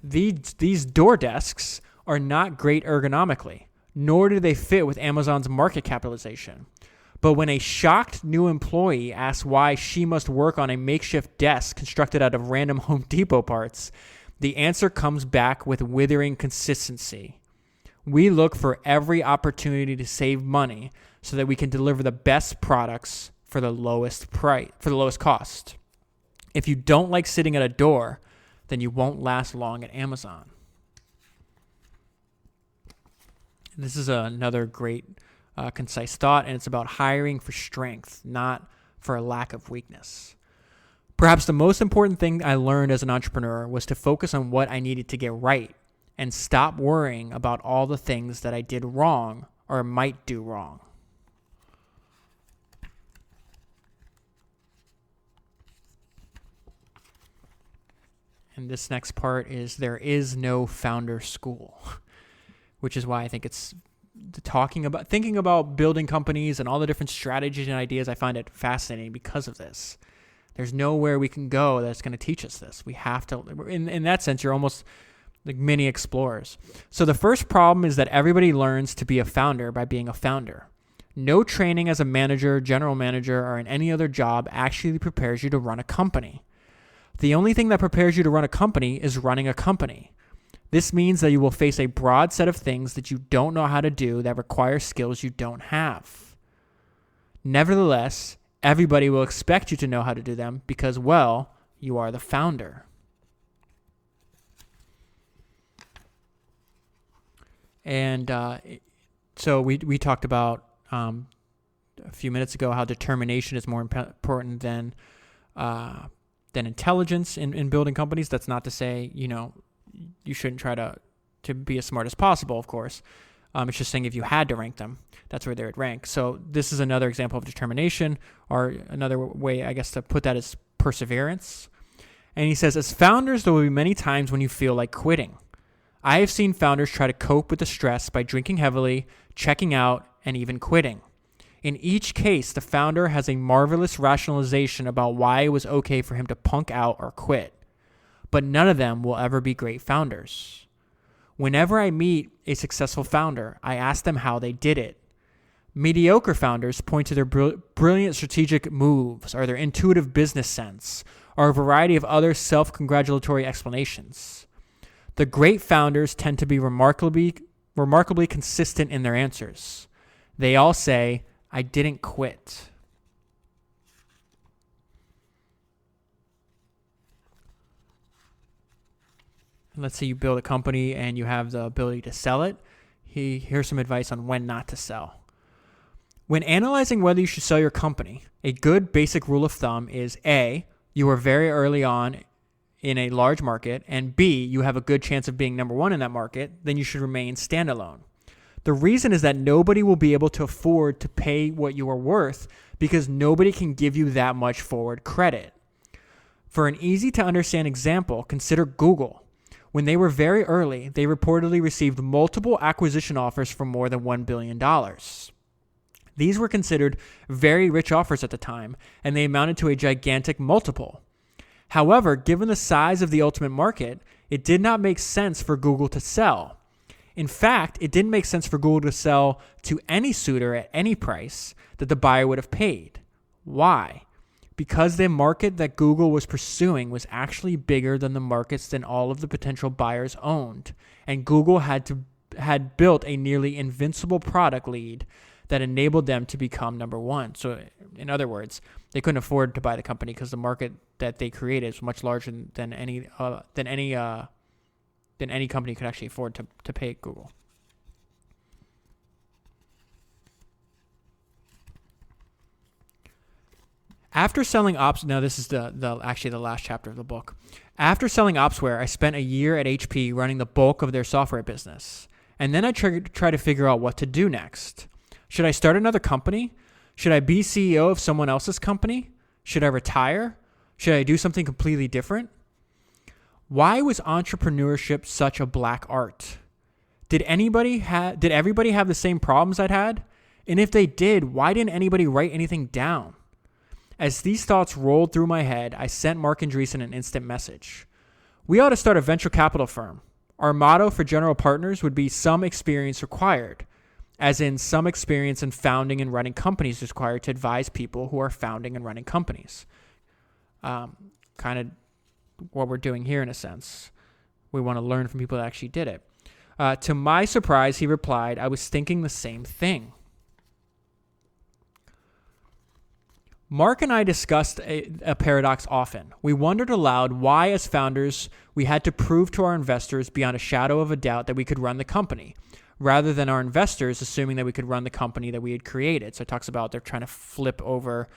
These door desks are not great ergonomically, nor do they fit with Amazon's market capitalization. But when a shocked new employee asks why she must work on a makeshift desk constructed out of random Home Depot parts, the answer comes back with withering consistency. We look for every opportunity to save money so that we can deliver the best products for the lowest cost. If you don't like sitting at a door, then you won't last long at Amazon. This is another great concise thought, and it's about hiring for strength, not for a lack of weakness. Perhaps the most important thing I learned as an entrepreneur was to focus on what I needed to get right and stop worrying about all the things that I did wrong or might do wrong. And this next part is there is no founder school, which is why I think it's thinking about building companies and all the different strategies and ideas. I find it fascinating because of this. There's nowhere we can go that's going to teach us this. We have to, in that sense, you're almost like mini explorers. So the first problem is that everybody learns to be a founder by being a founder. No training as a manager, general manager, or in any other job actually prepares you to run a company. The only thing that prepares you to run a company is running a company. This means that you will face a broad set of things that you don't know how to do that require skills you don't have. Nevertheless, everybody will expect you to know how to do them because, well, you are the founder. And so we talked about a few minutes ago how determination is more important than intelligence in building companies. That's not to say, you shouldn't try to be as smart as possible, of course. It's just saying if you had to rank them, that's where they would rank. So this is another example of determination, or another way, I guess, to put that is perseverance. And he says, as founders, there will be many times when you feel like quitting. I have seen founders try to cope with the stress by drinking heavily, checking out, and even quitting. In each case, the founder has a marvelous rationalization about why it was okay for him to punk out or quit. But none of them will ever be great founders. Whenever I meet a successful founder, I ask them how they did it. Mediocre founders point to their brilliant strategic moves or their intuitive business sense or a variety of other self-congratulatory explanations. The great founders tend to be remarkably consistent in their answers. They all say, I didn't quit. Let's say you build a company and you have the ability to sell it. Here's some advice on when not to sell. When analyzing whether you should sell your company, a good basic rule of thumb is A, you are very early on in a large market, and B, you have a good chance of being number one in that market, then you should remain standalone. The reason is that nobody will be able to afford to pay what you are worth because nobody can give you that much forward credit. For an easy to understand example, consider Google. When they were very early, they reportedly received multiple acquisition offers for more than $1 billion. These were considered very rich offers at the time, and they amounted to a gigantic multiple. However, given the size of the ultimate market, it did not make sense for Google to sell. In fact, it didn't make sense for Google to sell to any suitor at any price that the buyer would have paid. Why? Because the market that Google was pursuing was actually bigger than the markets than all of the potential buyers owned, and Google had built a nearly invincible product lead that enabled them to become number one. So, in other words, they couldn't afford to buy the company because the market that they created is much larger than any company could actually afford to pay Google. After selling now this is actually the last chapter of the book. After selling Opsware, I spent a year at HP running the bulk of their software business. And then I tried to figure out what to do next. Should I start another company? Should I be CEO of someone else's company? Should I retire? Should I do something completely different? Why was entrepreneurship such a black art? Did everybody have the same problems I'd had? And if they did, why didn't anybody write anything down? As these thoughts rolled through my head, I sent Marc Andreessen an instant message. We ought to start a venture capital firm. Our motto for general partners would be some experience required, as in some experience in founding and running companies required to advise people who are founding and running companies. Kind of what we're doing here in a sense. We want to learn from people that actually did it. To my surprise, he replied, I was thinking the same thing. Marc and I discussed a paradox often. We wondered aloud why, as founders, we had to prove to our investors beyond a shadow of a doubt that we could run the company, rather than our investors assuming that we could run the company that we had created. So it talks about they're trying to flip over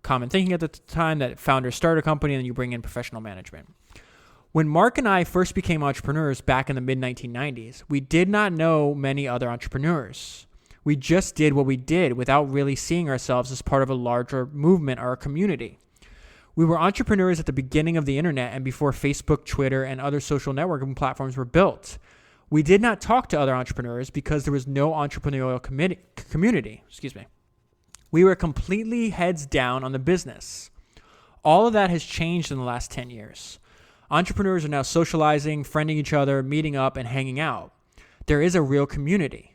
common thinking at the time that founders start a company and then you bring in professional management. When Mark and I first became entrepreneurs back in the mid-1990s, we did not know many other entrepreneurs. We just did what we did without really seeing ourselves as part of a larger movement or a community. We were entrepreneurs at the beginning of the internet and before Facebook, Twitter, and other social networking platforms were built. We did not talk to other entrepreneurs because there was no entrepreneurial community. We were completely heads down on the business. All of that has changed in the last 10 years. Entrepreneurs are now socializing, friending each other, meeting up, and hanging out. There is a real community.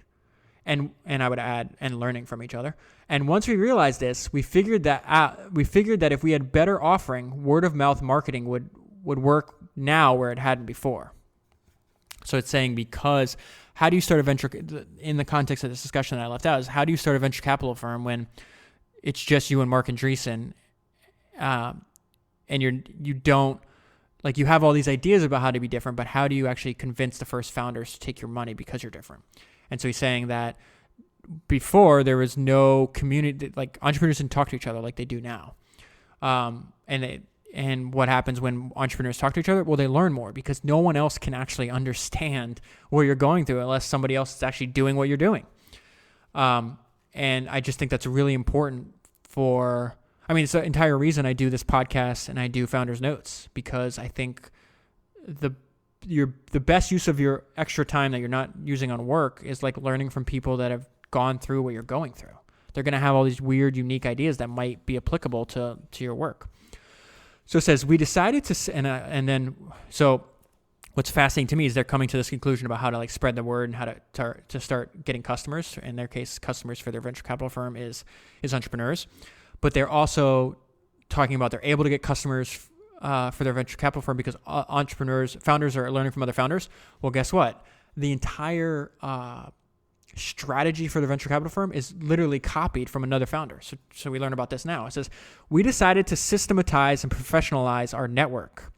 And I would add, and learning from each other. And once we realized this, we figured that if we had better offering, word of mouth marketing would work now where it hadn't before. So it's saying because how do you start a venture, in the context of this discussion that I left out, is how do you start a venture capital firm when it's just you and Marc Andreessen, and you don't, like, you have all these ideas about how to be different, but how do you actually convince the first founders to take your money because you're different? And so he's saying that before there was no community, like entrepreneurs didn't talk to each other like they do now. And what happens when entrepreneurs talk to each other? Well, they learn more because no one else can actually understand what you're going through unless somebody else is actually doing what you're doing. And I just think that's really important it's the entire reason I do this podcast and I do Founders Notes, because I think the best use of your extra time that you're not using on work is like learning from people that have gone through what you're going through. They're going to have all these weird, unique ideas that might be applicable to your work. So it says, we decided to, so what's fascinating to me is they're coming to this conclusion about how to like spread the word and how to start getting customers. In their case, customers for their venture capital firm is entrepreneurs, but they're also talking about they're able to get customers for their venture capital firm because founders are learning from other founders. Well, guess what? The entire strategy for the venture capital firm is literally copied from another founder. So we learn about this now. It says, we decided to systematize and professionalize our network.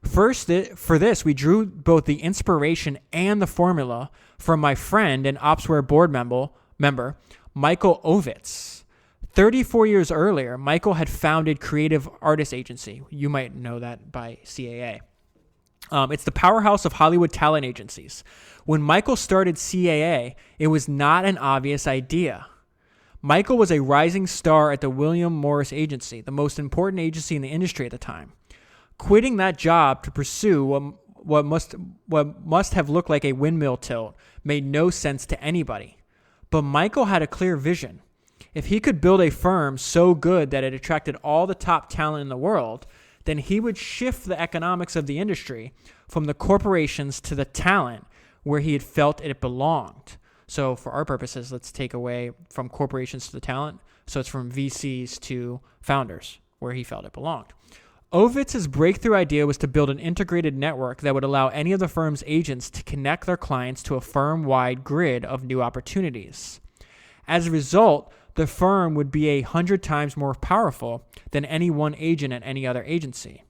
First, for this, we drew both the inspiration and the formula from my friend and Opsware board member, Michael Horowitz. 34 years earlier, Michael had founded Creative Artist Agency. You might know that by CAA. It's the powerhouse of Hollywood talent agencies. When Michael started CAA, it was not an obvious idea. Michael was a rising star at the William Morris Agency, the most important agency in the industry at the time. Quitting that job to pursue what must have looked like a windmill tilt made no sense to anybody. But Michael had a clear vision. If he could build a firm so good that it attracted all the top talent in the world, then he would shift the economics of the industry from the corporations to the talent where he had felt it belonged. So for our purposes, let's take away from corporations to the talent. So it's from VCs to founders where he felt it belonged. Howitz's breakthrough idea was to build an integrated network that would allow any of the firm's agents to connect their clients to a firm-wide grid of new opportunities. As a result, the firm would be 100 times more powerful than any one agent at any other agency.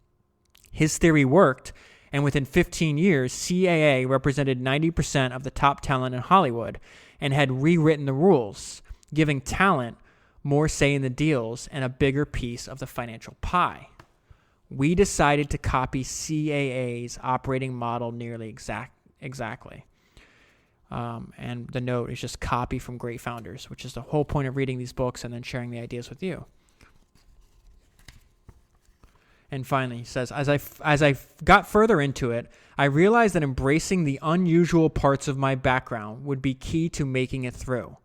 His theory worked, and within 15 years, CAA represented 90% of the top talent in Hollywood and had rewritten the rules, giving talent more say in the deals and a bigger piece of the financial pie. We decided to copy CAA's operating model nearly exactly. And the note is just copy from great founders, which is the whole point of reading these books and then sharing the ideas with you. And finally, he says, as I got further into it, I realized that embracing the unusual parts of my background would be key to making it through.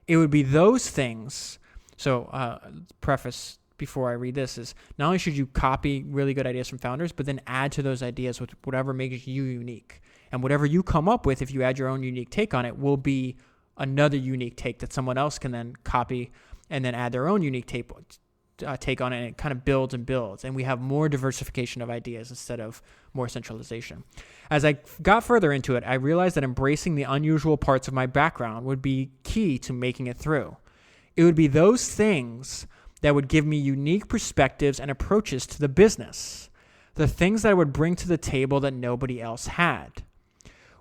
It would be those things. So, preface before I read this is not only should you copy really good ideas from founders, but then add to those ideas with whatever makes you unique. And whatever you come up with, if you add your own unique take on it, will be another unique take that someone else can then copy and then add their own unique take on it, and it kind of builds and builds. And we have more diversification of ideas instead of more centralization. As I got further into it, I realized that embracing the unusual parts of my background would be key to making it through. It would be those things that would give me unique perspectives and approaches to the business, the things that I would bring to the table that nobody else had.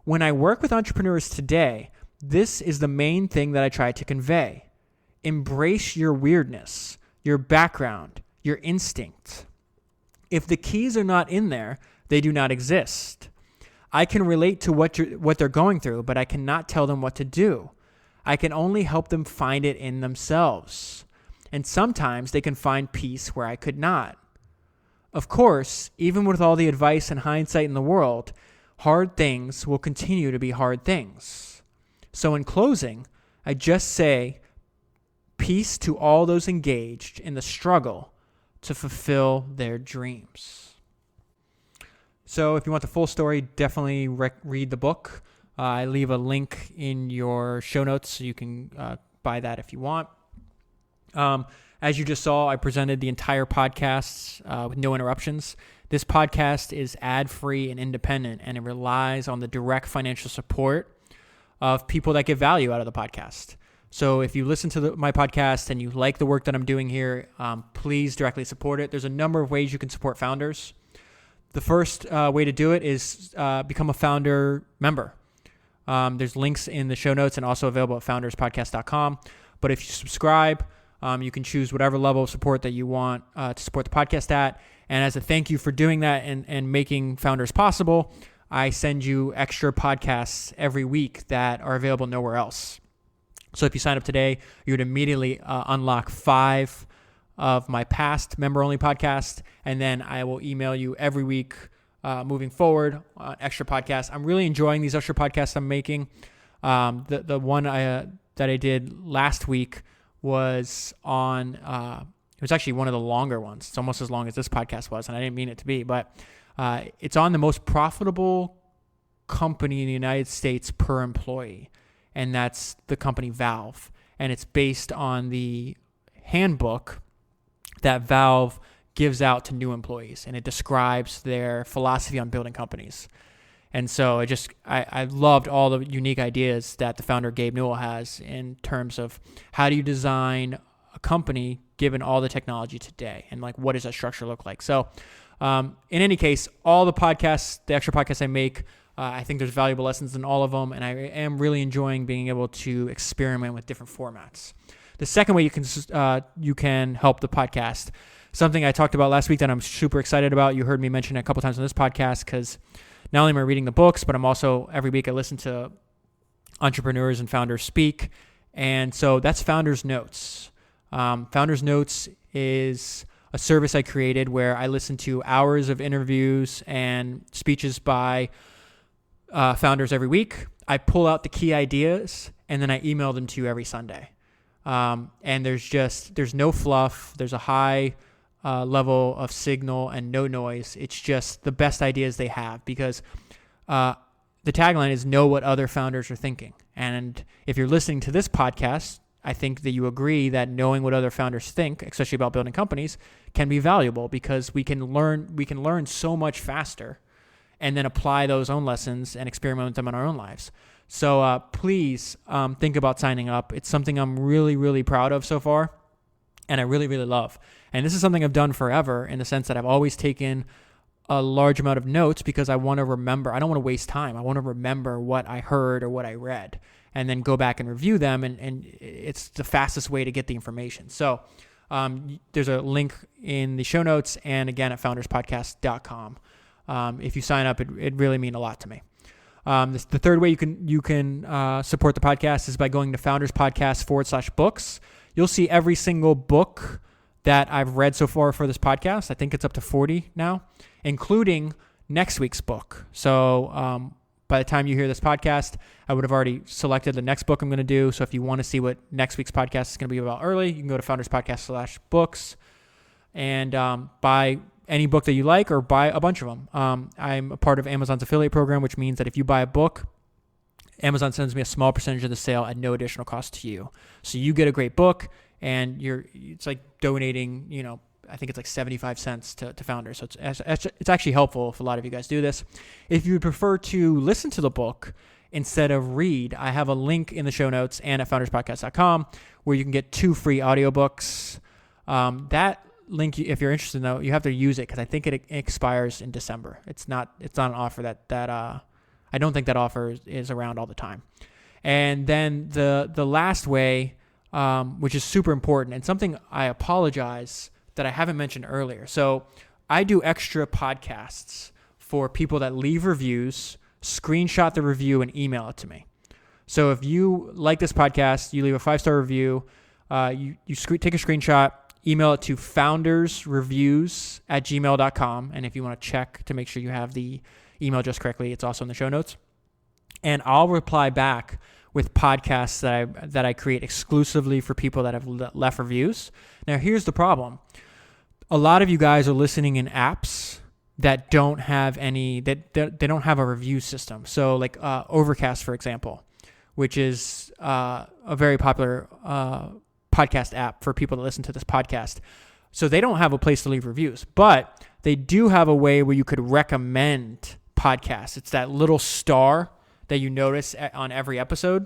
When I work with entrepreneurs today, This is the main thing that I try to convey. Embrace your weirdness, your background, your instinct. If the keys are not in there, they do not exist. I can relate to what they're going through, but I cannot tell them what to do. I can only help them find it in themselves. And sometimes they can find peace where I could not. Of course, even with all the advice and hindsight in the world, hard things will continue to be hard things. So in closing, I just say peace to all those engaged in the struggle to fulfill their dreams. So if you want the full story, definitely read the book. I leave a link in your show notes so you can buy that if you want. As you just saw, I presented the entire podcast with no interruptions. This podcast is ad-free and independent, and it relies on the direct financial support of people that get value out of the podcast. So if you listen to my podcast and you like the work that I'm doing here, please directly support it. There's a number of ways you can support founders. The first way to do it is become a founder member. There's links in the show notes and also available at founderspodcast.com. But if you subscribe, you can choose whatever level of support that you want to support the podcast at. And as a thank you for doing that and making Founders possible, I send you extra podcasts every week that are available nowhere else. So if you sign up today, you would immediately unlock 5 of my past member-only podcasts, and then I will email you every week moving forward extra podcasts. I'm really enjoying these extra podcasts I'm making. The one that I did last week was on, it was actually one of the longer ones. It's almost as long as this podcast was, and I didn't mean it to be, but it's on the most profitable company in the United States per employee, and that's the company Valve. And it's based on the handbook that Valve gives out to new employees, and it describes their philosophy on building companies. And so I loved all the unique ideas that the founder Gabe Newell has in terms of how do you design a company given all the technology today, and like what does that structure look like. So in any case, all the podcasts, the extra podcasts I make, I think there's valuable lessons in all of them, and I am really enjoying being able to experiment with different formats. The second way you can help the podcast, something I talked about last week that I'm super excited about. You heard me mention it a couple times on this podcast, because not only am I reading the books, but I'm also, every week I listen to entrepreneurs and founders speak. And so that's Founders Notes. Founders Notes is a service I created where I listen to hours of interviews and speeches by founders every week. I pull out the key ideas and then I email them to you every Sunday. And there's no fluff. There's a high level of signal and no noise. It's just the best ideas they have, because the tagline is know what other founders are thinking. And if you're listening to this podcast, I think that you agree that knowing what other founders think, especially about building companies, can be valuable, because we can learn so much faster and then apply those own lessons and experiment with them in our own lives. So please think about signing up. It's something I'm really, really proud of so far, and I really, really love. And this is something I've done forever, in the sense that I've always taken a large amount of notes, because I want to remember. I don't want to waste time. I want to remember what I heard or what I read, and then go back and review them. And it's the fastest way to get the information. So there's a link in the show notes, and again at founderspodcast.com. If you sign up, it really means a lot to me. The third way you can support the podcast is by going to founderspodcast.com/books. You'll see every single book that I've read so far for this podcast. I think it's up to 40 now, including next week's book. So by the time you hear this podcast, I would have already selected the next book I'm going to do. So if you want to see what next week's podcast is going to be about early, you can go to founderspodcast.com/books and buy any book that you like, or buy a bunch of them. I'm a part of Amazon's affiliate program, which means that if you buy a book, Amazon sends me a small percentage of the sale at no additional cost to you. So you get a great book, and it's like donating, I think it's like 75 cents to founders. So it's actually helpful if a lot of you guys do this. If you would prefer to listen to the book instead of read, I have a link in the show notes and at founderspodcast.com where you can get 2 free audiobooks. That link, if you're interested, though, you have to use it, because I think it expires in December. It's not an offer that I don't think that offer is around all the time. And then the last way, which is super important and something I apologize that I haven't mentioned earlier. So I do extra podcasts for people that leave reviews, screenshot the review, and email it to me. So if you like this podcast, you leave a 5-star review, you take a screenshot, email it to foundersreviews@gmail.com. And if you want to check to make sure you have the email address correctly, it's also in the show notes. And I'll reply back with podcasts that I create exclusively for people that have left reviews. Now, here's the problem. A lot of you guys are listening in apps that don't have they don't have a review system. So like Overcast, for example, which is a very popular podcast app for people that listen to this podcast. So they don't have a place to leave reviews, but they do have a way where you could recommend podcasts. It's that little star that you notice on every episode.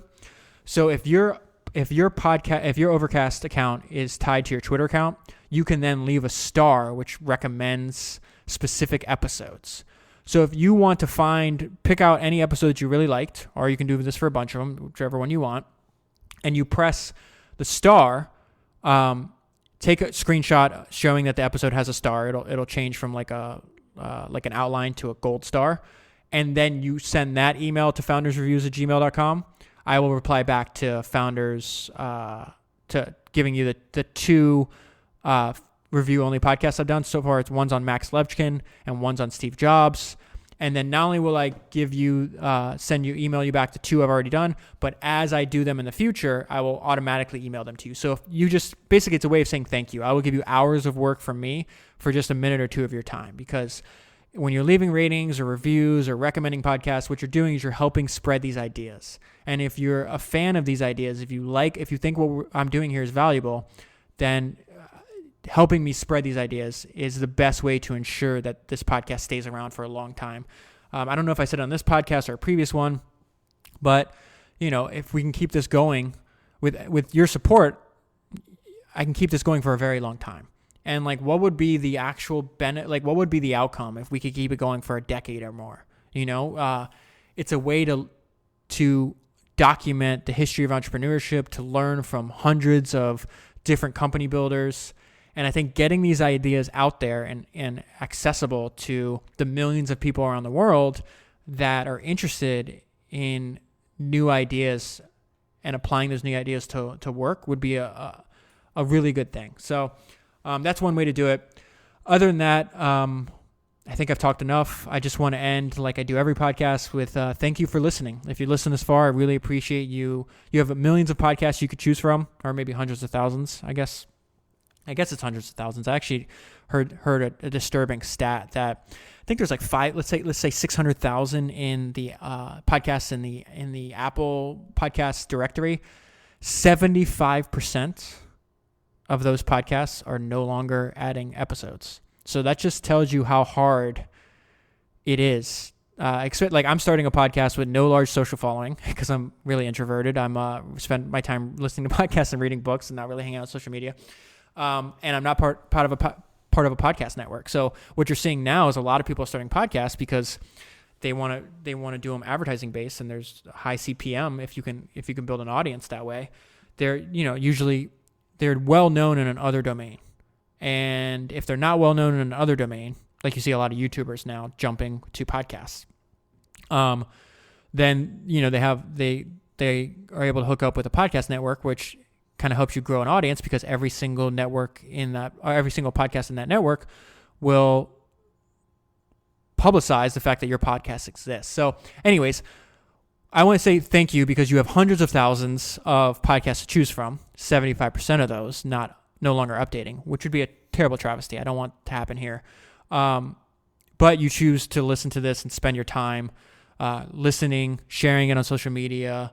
So if your Overcast account is tied to your Twitter account, you can then leave a star which recommends specific episodes. So if you want to pick out any episode that you really liked, or you can do this for a bunch of them, whichever one you want, and you press the star, take a screenshot showing that the episode has a star. It'll change from like an outline to a gold star, and then you send that email to foundersreviews@gmail.com. I will reply back to Founders to giving you the 2 review-only podcasts I've done so far. One's on Max Levchin and one's on Steve Jobs. And then not only will I email you back the 2 I've already done, but as I do them in the future, I will automatically email them to you. So if you basically it's a way of saying thank you. I will give you hours of work from me for just a minute or 2 of your time, because when you're leaving ratings or reviews or recommending podcasts, what you're doing is you're helping spread these ideas. And if you're a fan of these ideas, if you think what I'm doing here is valuable, then helping me spread these ideas is the best way to ensure that this podcast stays around for a long time. I don't know if I said it on this podcast or a previous one, but if we can keep this going with your support, I can keep this going for a very long time. And what would be the actual benefit? What would be the outcome if we could keep it going for a decade or more? It's a way to document the history of entrepreneurship, to learn from hundreds of different company builders. And I think getting these ideas out there and accessible to the millions of people around the world that are interested in new ideas and applying those new ideas to work would be a really good thing. So that's one way to do it. Other than that, I think I've talked enough. I just want to end like I do every podcast with thank you for listening. If you listen this far, I really appreciate you. You have millions of podcasts you could choose from, or maybe hundreds of thousands, I guess it's hundreds of thousands. I actually heard a disturbing stat that I think there's like let's say 600,000 in the podcasts in the Apple podcast directory. 75% of those podcasts are no longer adding episodes. So that just tells you how hard it is. I'm starting a podcast with no large social following because I'm really introverted. I'm spend my time listening to podcasts and reading books and not really hanging out on social media. And I'm not part of a podcast network. So what you're seeing now is a lot of people are starting podcasts because they want to do them advertising based, and there's high CPM if you can build an audience that way. They're usually they're well known in another domain, and if they're not well known in another domain, like you see a lot of YouTubers now jumping to podcasts, then they are able to hook up with a podcast network, which kind of helps you grow an audience because every single podcast in that network will publicize the fact that your podcast exists. So anyways, I want to say thank you because you have hundreds of thousands of podcasts to choose from. 75% of those no longer updating, which would be a terrible travesty. I don't want to happen here. But you choose to listen to this and spend your time listening, sharing it on social media,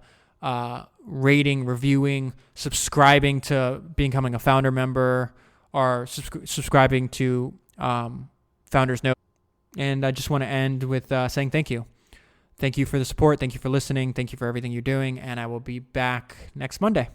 rating, reviewing, subscribing to becoming a founder member, or subscribing to Founders Note. And I just want to end with saying thank you. Thank you for the support. Thank you for listening. Thank you for everything you're doing. And I will be back next Monday.